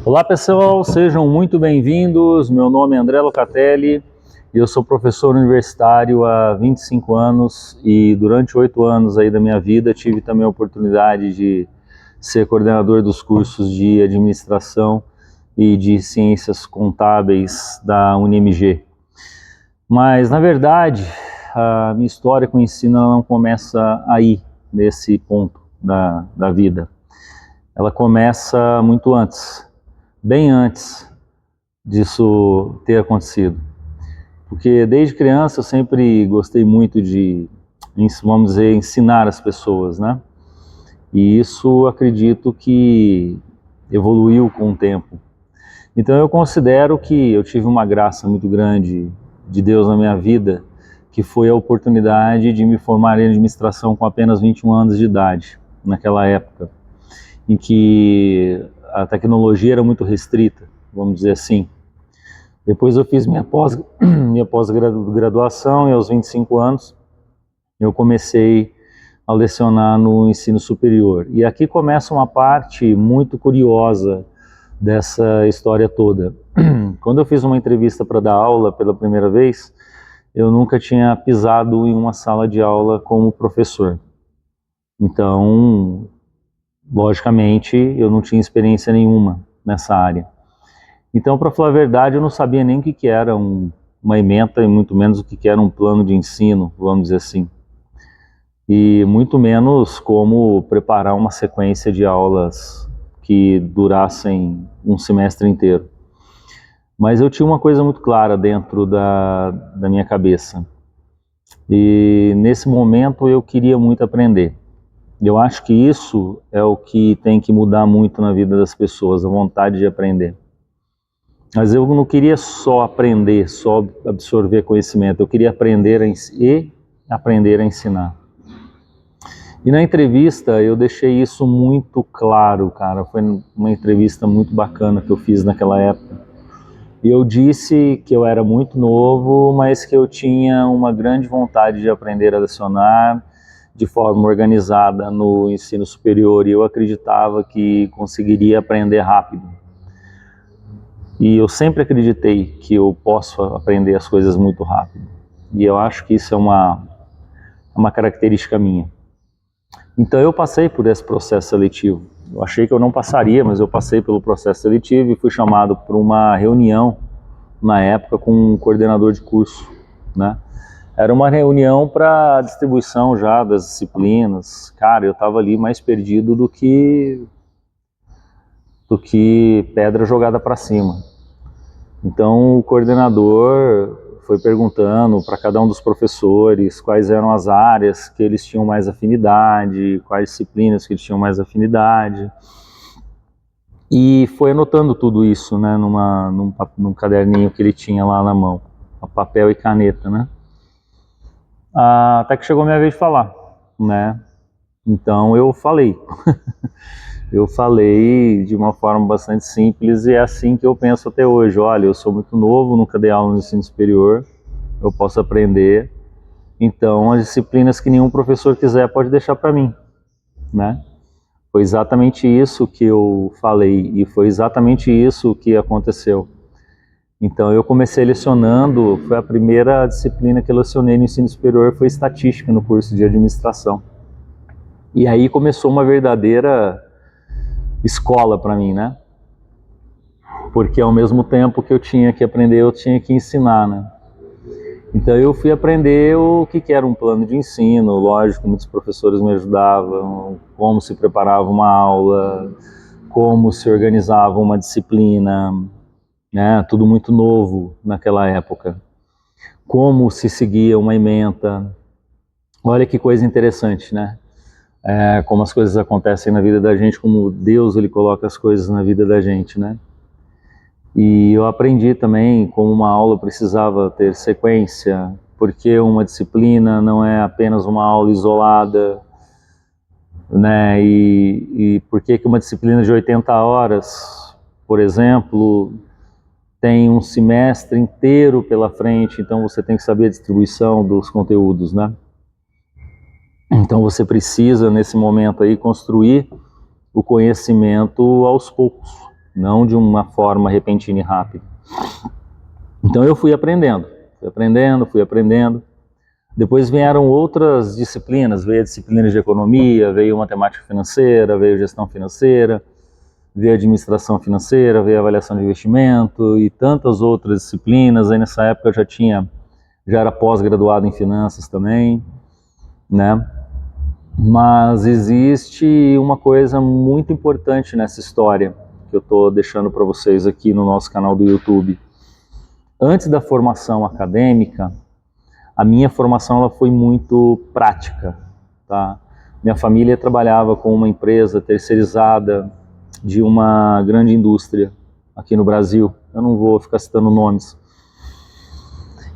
Olá pessoal, sejam muito bem-vindos. Meu nome é André Locatelli e eu sou professor universitário há 25 anos e durante 8 anos aí da minha vida tive também a oportunidade de ser coordenador dos cursos de administração e de ciências contábeis da UniMG. Mas na verdade a minha história com o ensino não começa aí, nesse ponto da vida. Ela começa muito antes. Bem antes disso ter acontecido. Porque desde criança eu sempre gostei muito de, vamos dizer, ensinar as pessoas, né? E isso acredito que evoluiu com o tempo. Então eu considero que eu tive uma graça muito grande de Deus na minha vida, que foi a oportunidade de me formar em administração com apenas 21 anos de idade, naquela época, em que a tecnologia era muito restrita, vamos dizer assim. Depois eu fiz minha pós-graduação e aos 25 anos eu comecei a lecionar no ensino superior. E aqui começa uma parte muito curiosa dessa história toda. Quando eu fiz uma entrevista para dar aula pela primeira vez, eu nunca tinha pisado em uma sala de aula como professor. Então, logicamente, eu não tinha experiência nenhuma nessa área. Então, para falar a verdade, eu não sabia nem o que era uma ementa e muito menos o que era um plano de ensino, vamos dizer assim. E muito menos como preparar uma sequência de aulas que durassem um semestre inteiro. Mas eu tinha uma coisa muito clara dentro da minha cabeça. E nesse momento eu queria muito aprender. Eu acho que isso é o que tem que mudar muito na vida das pessoas, a vontade de aprender. Mas eu não queria só aprender, só absorver conhecimento, eu queria aprender e aprender a ensinar. E na entrevista eu deixei isso muito claro, cara, foi uma entrevista muito bacana que eu fiz naquela época. E eu disse que eu era muito novo, mas que eu tinha uma grande vontade de aprender a lecionar de forma organizada no ensino superior e eu acreditava que conseguiria aprender rápido. E eu sempre acreditei que eu posso aprender as coisas muito rápido. E eu acho que isso é uma característica minha. Então eu passei por esse processo seletivo. Eu achei que eu não passaria, mas eu passei pelo processo seletivo e fui chamado para uma reunião, na época, com um coordenador de curso, né? Era uma reunião para distribuição já das disciplinas. Cara, eu estava ali mais perdido do que pedra jogada para cima. Então o coordenador foi perguntando para cada um dos professores quais eram as áreas que eles tinham mais afinidade, quais disciplinas que eles tinham mais afinidade. E foi anotando tudo isso, né, num caderninho que ele tinha lá na mão, papel e caneta, né? Até que chegou a minha vez de falar, né? Então eu falei. Eu falei de uma forma bastante simples e é assim que eu penso até hoje. Olha, eu sou muito novo, nunca dei aula no ensino superior, eu posso aprender. Então, as disciplinas que nenhum professor quiser pode deixar para mim, né? Foi exatamente isso que eu falei e foi exatamente isso que aconteceu. Então, eu comecei lecionando, foi a primeira disciplina que eu lecionei no ensino superior, foi estatística no curso de administração. E aí começou uma verdadeira escola para mim, né? Porque ao mesmo tempo que eu tinha que aprender, eu tinha que ensinar, né? Então eu fui aprender o que era um plano de ensino, lógico, muitos professores me ajudavam, como se preparava uma aula, como se organizava uma disciplina, né? Tudo muito novo naquela época. Como se seguia uma ementa. Olha que coisa interessante, né? Como as coisas acontecem na vida da gente, como Deus ele coloca as coisas na vida da gente, né? E eu aprendi também como uma aula precisava ter sequência, porque uma disciplina não é apenas uma aula isolada, né? E por que uma disciplina de 80 horas, por exemplo, tem um semestre inteiro pela frente, então você tem que saber a distribuição dos conteúdos, né? Então você precisa, nesse momento aí, construir o conhecimento aos poucos, não de uma forma repentina e rápida. Então eu fui aprendendo. Depois vieram outras disciplinas, veio a disciplina de economia, veio matemática financeira, veio gestão financeira, veio administração financeira, veio avaliação de investimento e tantas outras disciplinas. Aí nessa época eu já era pós-graduado em finanças também, né? Mas existe uma coisa muito importante nessa história que eu estou deixando para vocês aqui no nosso canal do YouTube. Antes da formação acadêmica, a minha formação ela foi muito prática, tá? Minha família trabalhava com uma empresa terceirizada de uma grande indústria aqui no Brasil. Eu não vou ficar citando nomes.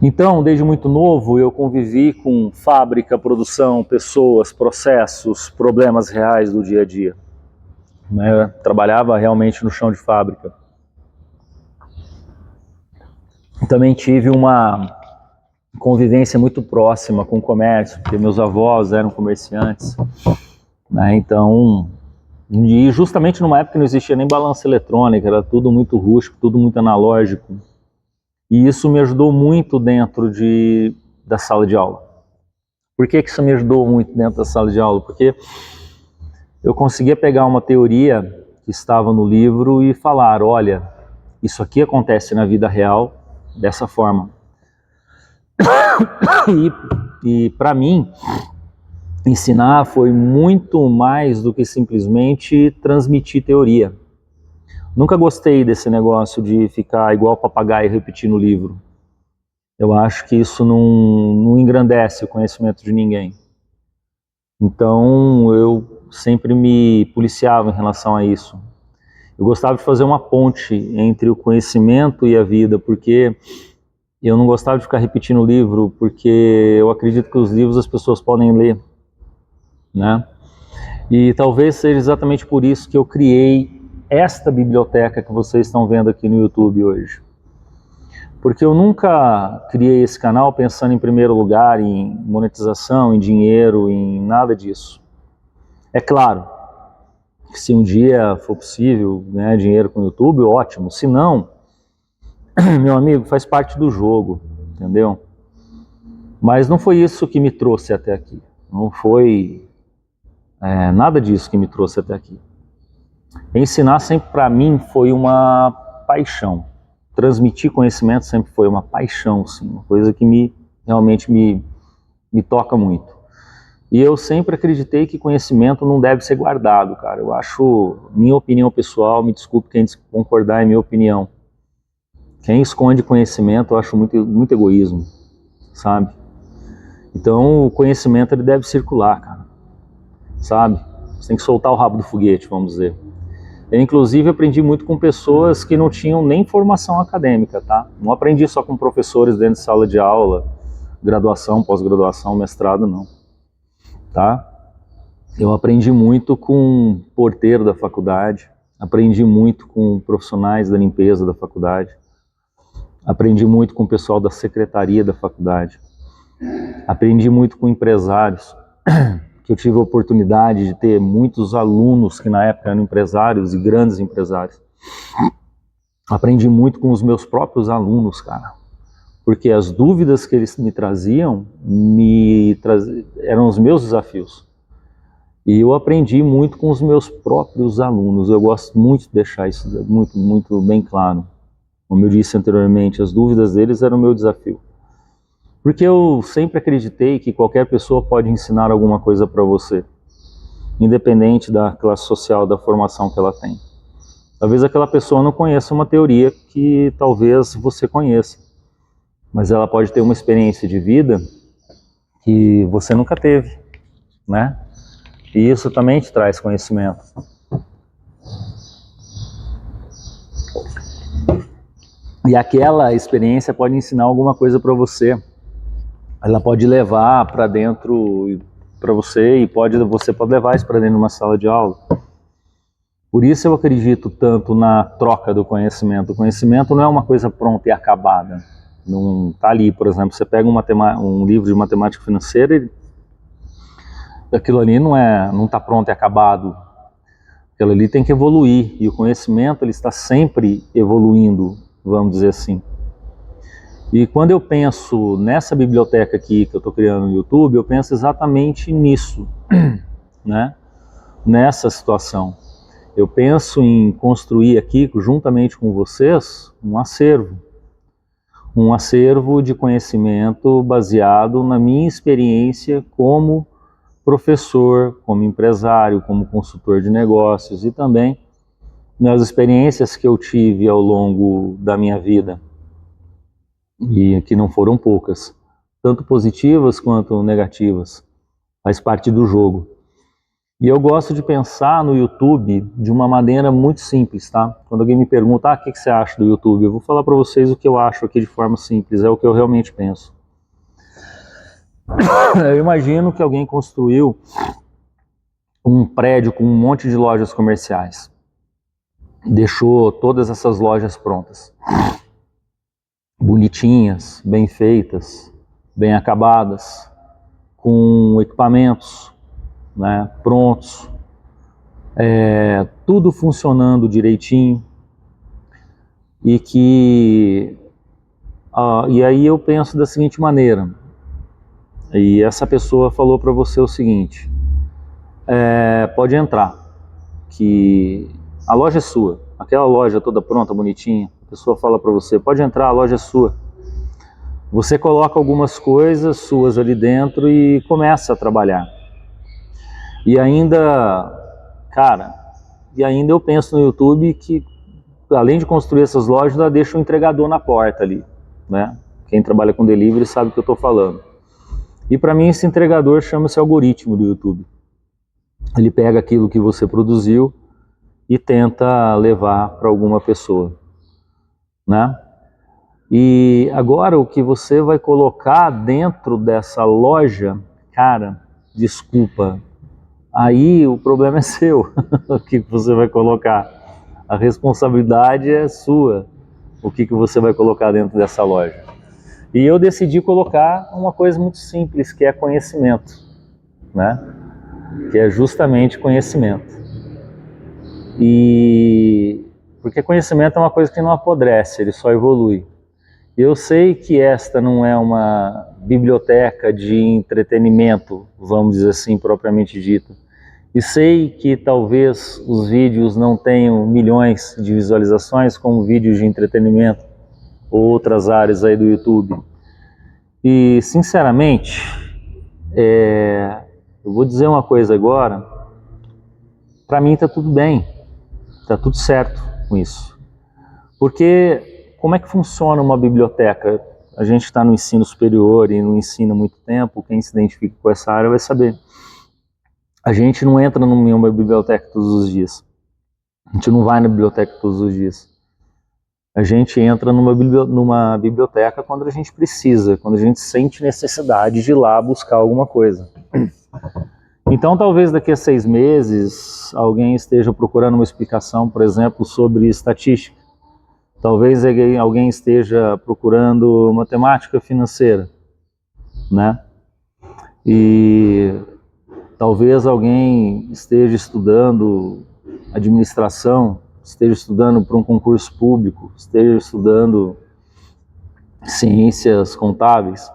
Então, desde muito novo, eu convivi com fábrica, produção, pessoas, processos, problemas reais do dia a dia. Eu trabalhava realmente no chão de fábrica. Também tive uma convivência muito próxima com o comércio, porque meus avós eram comerciantes, né? Então, e justamente numa época que não existia nem balança eletrônica, era tudo muito rústico, tudo muito analógico. E isso me ajudou muito dentro da sala de aula. Por que isso me ajudou muito dentro da sala de aula? Porque eu conseguia pegar uma teoria que estava no livro e falar, olha, isso aqui acontece na vida real dessa forma. E para mim, ensinar foi muito mais do que simplesmente transmitir teoria. Nunca gostei desse negócio de ficar igual papagaio repetindo o livro. Eu acho que isso não engrandece o conhecimento de ninguém. Então eu sempre me policiava em relação a isso. Eu gostava de fazer uma ponte entre o conhecimento e a vida, porque eu não gostava de ficar repetindo o livro, porque eu acredito que os livros as pessoas podem ler, né? E talvez seja exatamente por isso que eu criei esta biblioteca que vocês estão vendo aqui no YouTube hoje. Porque eu nunca criei esse canal pensando em primeiro lugar em monetização, em dinheiro, em nada disso. É claro que se um dia for possível ganhar dinheiro com o YouTube, ótimo. Se não, meu amigo, faz parte do jogo, entendeu? Mas não foi isso que me trouxe até aqui. Não foi nada disso que me trouxe até aqui. Ensinar sempre para mim foi uma paixão. Transmitir conhecimento sempre foi uma paixão, sim, uma coisa que realmente me toca muito. E eu sempre acreditei que conhecimento não deve ser guardado, cara. Eu acho, minha opinião pessoal, me desculpe quem concordar, é minha opinião. Quem esconde conhecimento, eu acho muito egoísmo, sabe? Então, o conhecimento ele deve circular, cara, sabe? Você tem que soltar o rabo do foguete, vamos dizer. Eu, inclusive, aprendi muito com pessoas que não tinham nem formação acadêmica, tá? Não aprendi só com professores dentro de sala de aula, graduação, pós-graduação, mestrado, não, tá? Eu aprendi muito com o porteiro da faculdade, aprendi muito com profissionais da limpeza da faculdade, aprendi muito com o pessoal da secretaria da faculdade, aprendi muito com empresários, que eu tive a oportunidade de ter muitos alunos que na época eram empresários e grandes empresários. Aprendi muito com os meus próprios alunos, cara, porque as dúvidas que eles me traziam eram os meus desafios. E eu aprendi muito com os meus próprios alunos. Eu gosto muito de deixar isso muito, muito bem claro. Como eu disse anteriormente, as dúvidas deles eram o meu desafio. Porque eu sempre acreditei que qualquer pessoa pode ensinar alguma coisa para você, independente da classe social, da formação que ela tem. Talvez aquela pessoa não conheça uma teoria que talvez você conheça, mas ela pode ter uma experiência de vida que você nunca teve, né? E isso também te traz conhecimento. E aquela experiência pode ensinar alguma coisa para você. Ela pode levar para dentro para você e você pode levar isso para dentro de uma sala de aula. Por isso eu acredito tanto na troca do conhecimento. O conhecimento não é uma coisa pronta e acabada. Não está ali, por exemplo, você pega um livro de matemática financeira e aquilo ali não está pronto e acabado. Aquilo ali tem que evoluir, e o conhecimento ele está sempre evoluindo, vamos dizer assim. E quando eu penso nessa biblioteca aqui que eu estou criando no YouTube, eu penso exatamente nisso, né? Nessa situação. Eu penso em construir aqui, juntamente com vocês, um acervo de conhecimento baseado na minha experiência como professor, como empresário, como consultor de negócios e também nas experiências que eu tive ao longo da minha vida, e que não foram poucas, tanto positivas quanto negativas, faz parte do jogo. E eu gosto de pensar no YouTube de uma maneira muito simples, tá? Quando alguém me pergunta, o que você acha do YouTube? Eu vou falar para vocês o que eu acho aqui de forma simples, é o que eu realmente penso. Eu imagino que alguém construiu um prédio com um monte de lojas comerciais. Deixou todas essas lojas prontas. Bonitinhas, bem feitas, bem acabadas, com equipamentos, né, prontos, tudo funcionando direitinho, e aí eu penso da seguinte maneira, e essa pessoa falou para você o seguinte, pode entrar, que a loja é sua, aquela loja toda pronta, bonitinha, a pessoa fala para você, pode entrar, a loja é sua. Você coloca algumas coisas suas ali dentro e começa a trabalhar. E ainda, cara, eu penso no YouTube que, além de construir essas lojas, ainda deixa um entregador na porta ali, né? Quem trabalha com delivery sabe o que eu estou falando. E para mim esse entregador chama-se algoritmo do YouTube. Ele pega aquilo que você produziu e tenta levar para alguma pessoa, né? E agora o que você vai colocar dentro dessa loja, cara, desculpa, aí o problema é seu, o que você vai colocar. A responsabilidade é sua, o que você vai colocar dentro dessa loja. E eu decidi colocar uma coisa muito simples, que é conhecimento, né? Que é justamente conhecimento. Porque conhecimento é uma coisa que não apodrece, ele só evolui. Eu sei que esta não é uma biblioteca de entretenimento, vamos dizer assim, propriamente dita. E sei que talvez os vídeos não tenham milhões de visualizações como vídeos de entretenimento ou outras áreas aí do YouTube. E, sinceramente, eu vou dizer uma coisa agora, para mim está tudo bem, está tudo certo com isso. Porque como é que funciona uma biblioteca? A gente está no ensino superior e no ensino há muito tempo, quem se identifica com essa área vai saber. A gente não entra em uma biblioteca todos os dias. A gente não vai na biblioteca todos os dias. A gente entra numa biblioteca quando a gente precisa, quando a gente sente necessidade de ir lá buscar alguma coisa. Então, talvez daqui a 6 meses, alguém esteja procurando uma explicação, por exemplo, sobre estatística. Talvez alguém esteja procurando matemática financeira, né? E talvez alguém esteja estudando administração, esteja estudando para um concurso público, esteja estudando ciências contábeis.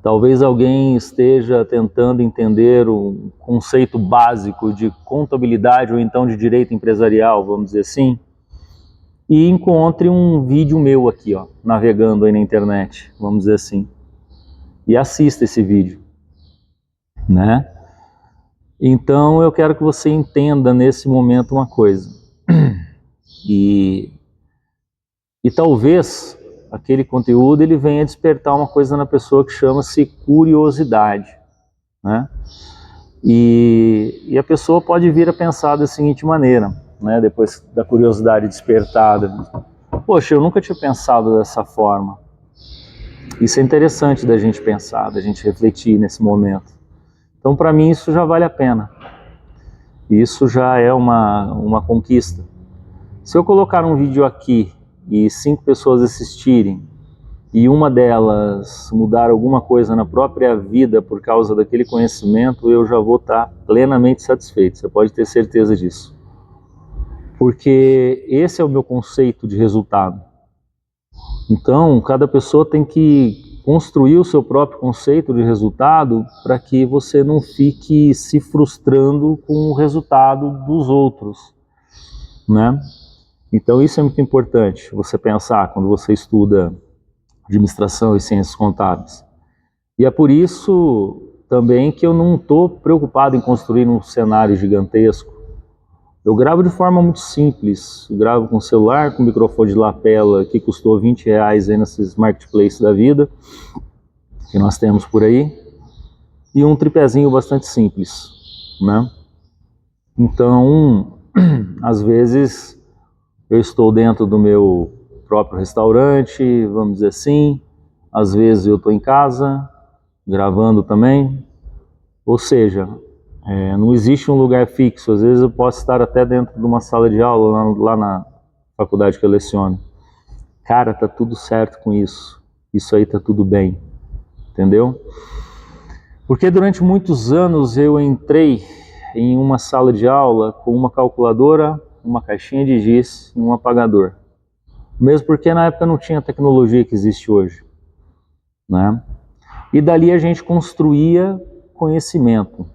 Talvez alguém esteja tentando entender o conceito básico de contabilidade ou então de direito empresarial, vamos dizer assim, e encontre um vídeo meu aqui, ó, navegando aí na internet, vamos dizer assim, e assista esse vídeo, né? Então eu quero que você entenda nesse momento uma coisa, e talvez aquele conteúdo ele venha despertar uma coisa na pessoa que chama-se curiosidade, né? E a pessoa pode vir a pensar da seguinte maneira, né? Depois da curiosidade despertada, poxa, eu nunca tinha pensado dessa forma. Isso é interessante da gente pensar, da gente refletir nesse momento. Então, para mim, isso já vale a pena. Isso já é uma conquista. Se eu colocar um vídeo aqui e 5 pessoas assistirem, e uma delas mudar alguma coisa na própria vida por causa daquele conhecimento, eu já vou estar plenamente satisfeito. Você pode ter certeza disso. porque esse é o meu conceito de resultado. Então, cada pessoa tem que construir o seu próprio conceito de resultado para que você não fique se frustrando com o resultado dos outros, né? Então, isso é muito importante, você pensar quando você estuda administração e ciências contábeis. E é por isso também que eu não estou preocupado em construir um cenário gigantesco. Eu gravo de forma muito simples, eu gravo com celular, com microfone de lapela que custou R$20 aí nesses marketplaces da vida, que nós temos por aí, e um tripézinho bastante simples, né? Então, às vezes, eu estou dentro do meu próprio restaurante, vamos dizer assim, às vezes eu estou em casa, gravando também, ou seja, não existe um lugar fixo. Às vezes eu posso estar até dentro de uma sala de aula, lá na faculdade que eu leciono. Cara, tá tudo certo com isso. Isso aí tá tudo bem. Entendeu? Porque durante muitos anos eu entrei em uma sala de aula com uma calculadora, uma caixinha de giz e um apagador. Mesmo porque na época não tinha a tecnologia que existe hoje, né? E dali a gente construía conhecimento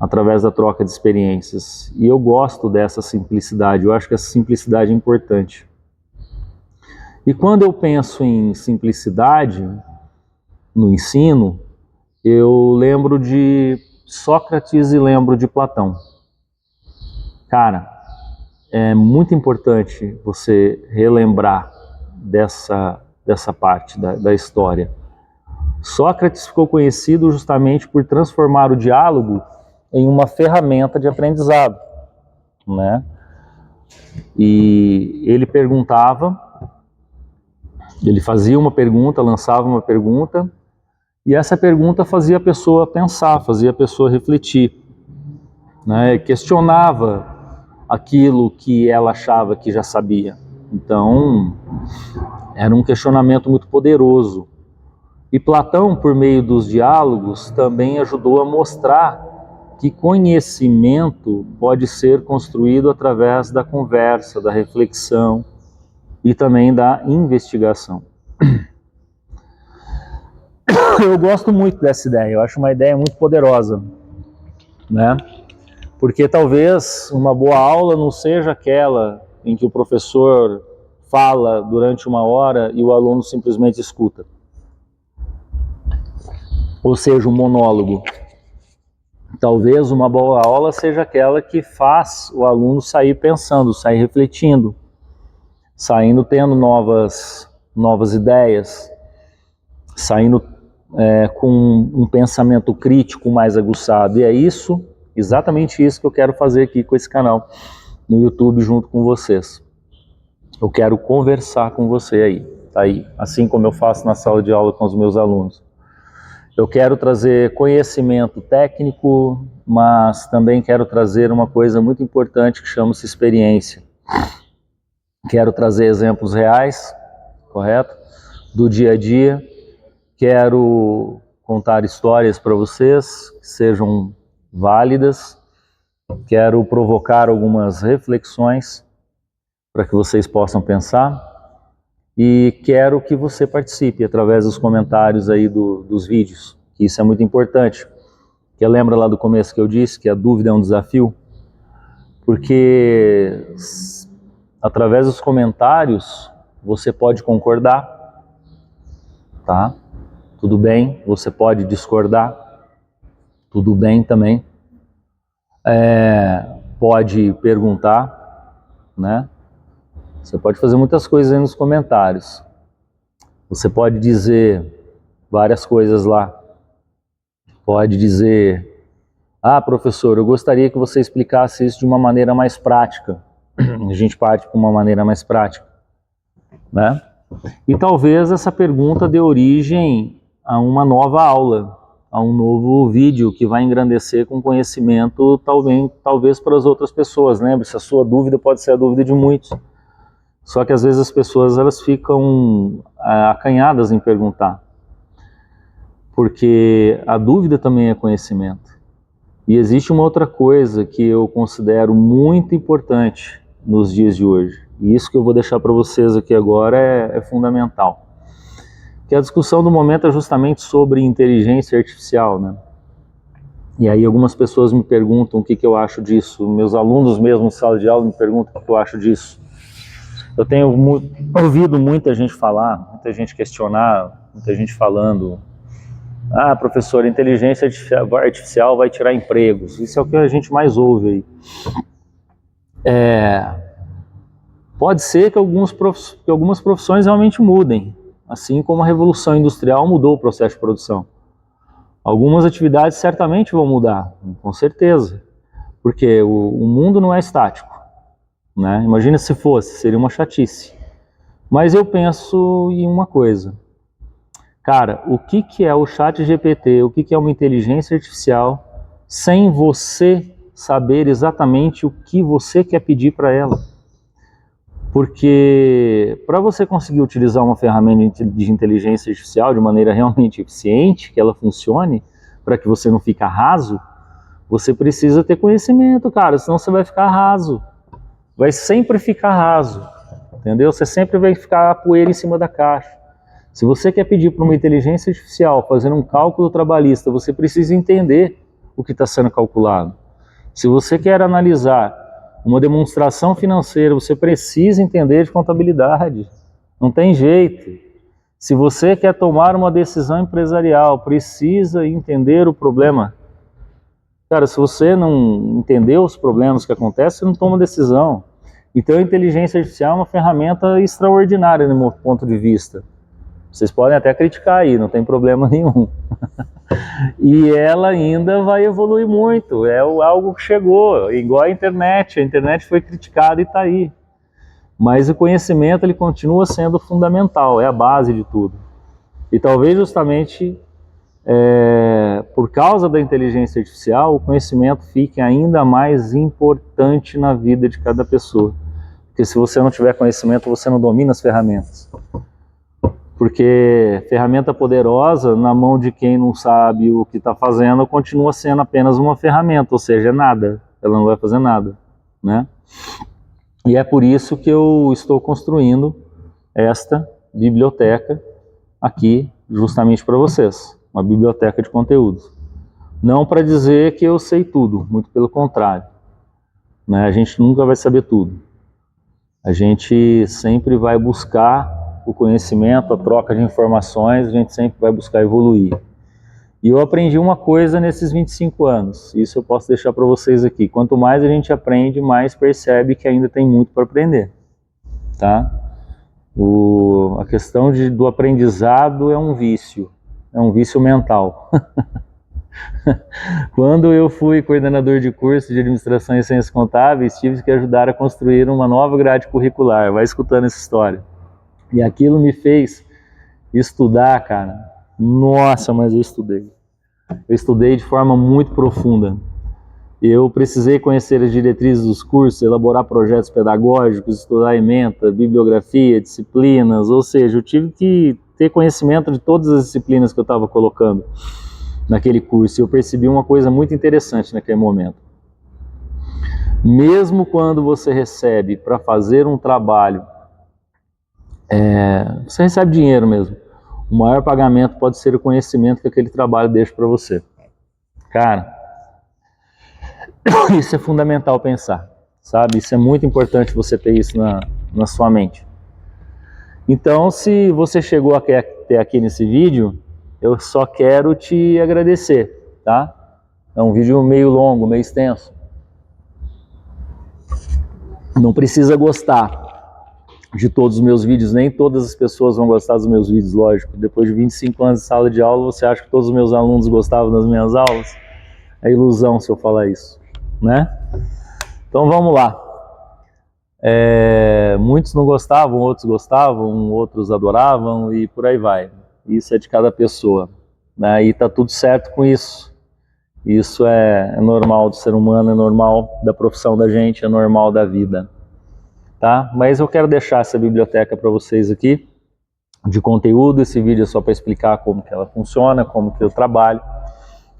através da troca de experiências. E eu gosto dessa simplicidade, eu acho que essa simplicidade é importante. E quando eu penso em simplicidade no ensino, eu lembro de Sócrates e lembro de Platão. Cara, é muito importante você relembrar dessa parte da história. Sócrates ficou conhecido justamente por transformar o diálogo em uma ferramenta de aprendizado, né? E ele perguntava, ele fazia uma pergunta, lançava uma pergunta, e essa pergunta fazia a pessoa pensar, fazia a pessoa refletir, né? Questionava aquilo que ela achava que já sabia. Então, era um questionamento muito poderoso. E Platão, por meio dos diálogos, também ajudou a mostrar que conhecimento pode ser construído através da conversa, da reflexão e também da investigação. Eu gosto muito dessa ideia, eu acho uma ideia muito poderosa, né? Porque talvez uma boa aula não seja aquela em que o professor fala durante 1 hora e o aluno simplesmente escuta. Ou seja, um monólogo. Talvez uma boa aula seja aquela que faz o aluno sair pensando, sair refletindo, saindo tendo novas ideias, saindo com um pensamento crítico mais aguçado. E é isso, exatamente isso que eu quero fazer aqui com esse canal no YouTube junto com vocês. Eu quero conversar com você aí, tá aí, assim como eu faço na sala de aula com os meus alunos. Eu quero trazer conhecimento técnico, mas também quero trazer uma coisa muito importante que chama-se experiência. Quero trazer exemplos reais, correto? Do dia a dia. Quero contar histórias para vocês que sejam válidas. Quero provocar algumas reflexões para que vocês possam pensar. E quero que você participe através dos comentários aí dos vídeos, que isso é muito importante. Que lembra lá do começo que eu disse que a dúvida é um desafio? Porque através dos comentários você pode concordar, tá? Tudo bem, você pode discordar, tudo bem também. Pode perguntar, né? Você pode fazer muitas coisas aí nos comentários. Você pode dizer várias coisas lá. Pode dizer, professor, eu gostaria que você explicasse isso de uma maneira mais prática. A gente parte para uma maneira mais prática, né? E talvez essa pergunta dê origem a uma nova aula, a um novo vídeo que vai engrandecer com conhecimento, talvez para as outras pessoas. Lembre-se, a sua dúvida pode ser a dúvida de muitos. Só que às vezes as pessoas elas ficam acanhadas em perguntar, porque a dúvida também é conhecimento. E existe uma outra coisa que eu considero muito importante, nos dias de hoje. E isso que eu vou deixar para vocês aqui agora é fundamental. Que a discussão do momento é justamente sobre inteligência artificial, né? E aí algumas pessoas me perguntam o que eu acho disso, meus alunos mesmo em sala de aula me perguntam o que eu acho disso. Eu tenho ouvido muita gente falar, muita gente questionar, muita gente falando: ah, professor, inteligência artificial vai tirar empregos. Isso é o que a gente mais ouve aí. Pode ser que algumas profissões realmente mudem, assim como a Revolução Industrial mudou o processo de produção. Algumas atividades certamente vão mudar, com certeza, porque o mundo não é estático, né? Imagina se fosse, seria uma chatice. Mas eu penso em uma coisa. Cara, o que é o ChatGPT, o que é uma inteligência artificial, sem você saber exatamente o que você quer pedir para ela? Porque para você conseguir utilizar uma ferramenta de inteligência artificial de maneira realmente eficiente, que ela funcione, para que você não fique raso, você precisa ter conhecimento, cara, senão você vai ficar raso. Vai sempre ficar raso, entendeu? Você sempre vai ficar a poeira em cima da caixa. Se você quer pedir para uma inteligência artificial fazer um cálculo trabalhista, você precisa entender o que está sendo calculado. Se você quer analisar uma demonstração financeira, você precisa entender de contabilidade. Não tem jeito. Se você quer tomar uma decisão empresarial, precisa entender o problema. Cara, se você não entender os problemas que acontecem, você não toma decisão. Então a inteligência artificial é uma ferramenta extraordinária no meu ponto de vista. Vocês podem até criticar aí, não tem problema nenhum. E ela ainda vai evoluir muito, é algo que chegou, igual a internet foi criticada e está aí. Mas o conhecimento ele continua sendo fundamental, é a base de tudo. E talvez justamente por causa da inteligência artificial, o conhecimento fique ainda mais importante na vida de cada pessoa. Porque se você não tiver conhecimento, você não domina as ferramentas. Porque ferramenta poderosa na mão de quem não sabe o que está fazendo continua sendo apenas uma ferramenta, ou seja, é nada, ela não vai fazer nada, né? E é por isso que eu estou construindo esta biblioteca aqui justamente para vocês, uma biblioteca de conteúdos. Não para dizer que eu sei tudo, muito pelo contrário, né? A gente nunca vai saber tudo. A gente sempre vai buscar o conhecimento, a troca de informações, a gente sempre vai buscar evoluir. E eu aprendi uma coisa nesses 25 anos, isso eu posso deixar para vocês aqui. Quanto mais a gente aprende, mais percebe que ainda tem muito para aprender, tá? A questão do aprendizado é um vício mental. Quando eu fui coordenador de curso de administração e ciências contábeis, tive que ajudar a construir uma nova grade curricular, vai escutando essa história. E aquilo me fez estudar, cara. Nossa, mas eu estudei. Eu estudei de forma muito profunda. Eu precisei conhecer as diretrizes dos cursos, elaborar projetos pedagógicos, estudar ementa, bibliografia, disciplinas, ou seja, eu tive que ter conhecimento de todas as disciplinas que eu estava colocando naquele curso. E eu percebi uma coisa muito interessante naquele momento. Mesmo quando você recebe para fazer um trabalho, você recebe dinheiro mesmo, o maior pagamento pode ser o conhecimento que aquele trabalho deixa para você. Cara, isso é fundamental pensar, sabe? Isso é muito importante você ter isso na sua mente. Então, se você chegou até aqui nesse vídeo, eu só quero te agradecer, tá? É um vídeo meio longo, meio extenso. Não precisa gostar de todos os meus vídeos, nem todas as pessoas vão gostar dos meus vídeos, lógico. Depois de 25 anos de sala de aula, você acha que todos os meus alunos gostavam das minhas aulas? É ilusão se eu falar isso, né? Então vamos lá. Muitos não gostavam, outros adoravam e por aí vai. Isso é de cada pessoa, né? E tá tudo certo com isso. Isso é normal do ser humano, é normal da profissão da gente, é normal da vida. Tá? Mas eu quero deixar essa biblioteca para vocês aqui, de conteúdo. Esse vídeo é só para explicar como que ela funciona, como que eu trabalho,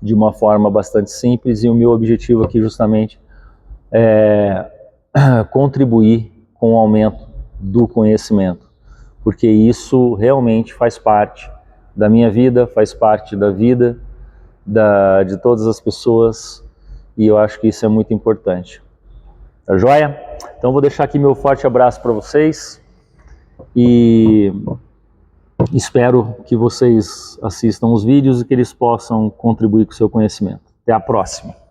de uma forma bastante simples, e o meu objetivo aqui justamente é contribuir com o aumento do conhecimento, porque isso realmente faz parte da minha vida, faz parte da vida de todas as pessoas, e eu acho que isso é muito importante. Tá joia? Então vou deixar aqui meu forte abraço para vocês e espero que vocês assistam os vídeos e que eles possam contribuir com o seu conhecimento. Até a próxima!